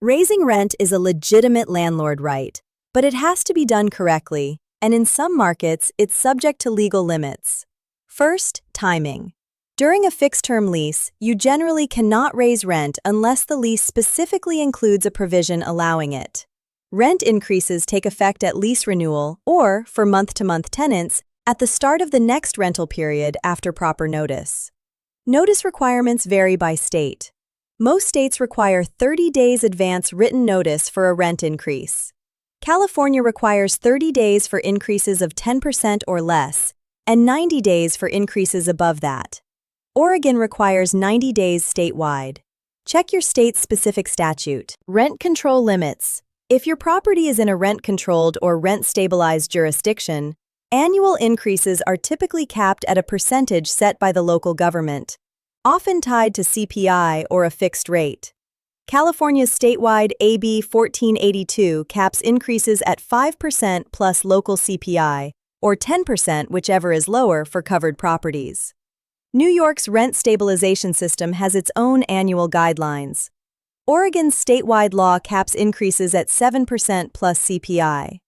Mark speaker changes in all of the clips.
Speaker 1: Raising rent is a legitimate landlord right, but it has to be done correctly, and in some markets, it's subject to legal limits. First, timing. During a fixed-term lease, you generally cannot raise rent unless the lease specifically includes a provision allowing it. Rent increases take effect at lease renewal or, for month-to-month tenants, at the start of the next rental period after proper notice. Notice requirements vary by state. Most states require 30 days advance written notice for a rent increase. California requires 30 days for increases of 10% or less, and 90 days for increases above that. Oregon requires 90 days statewide. Check your state's specific statute. Rent control limits. If your property is in a rent-controlled or rent-stabilized jurisdiction, annual increases are typically capped at a percentage set by the local government, often tied to CPI or a fixed rate. California's statewide AB 1482 caps increases at 5% plus local CPI, or 10% whichever is lower for covered properties. New York's rent stabilization system has its own annual guidelines. Oregon's statewide law caps increases at 7% plus CPI.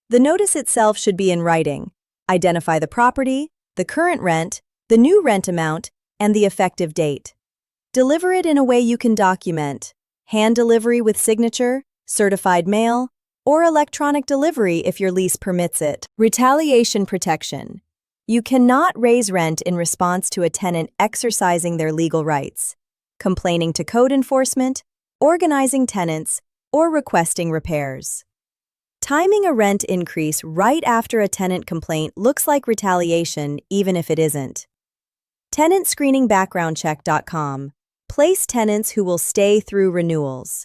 Speaker 1: The notice itself should be in writing. Identify the property, the current rent, the new rent amount, and the effective date. Deliver it in a way you can document. Hand delivery with signature, certified mail, or electronic delivery if your lease permits it. Retaliation protection. You cannot raise rent in response to a tenant exercising their legal rights, complaining to code enforcement, organizing tenants, or requesting repairs. Timing a rent increase right after a tenant complaint looks like retaliation even if it isn't. TenantScreeningBackgroundCheck.com. Place tenants who will stay through renewals.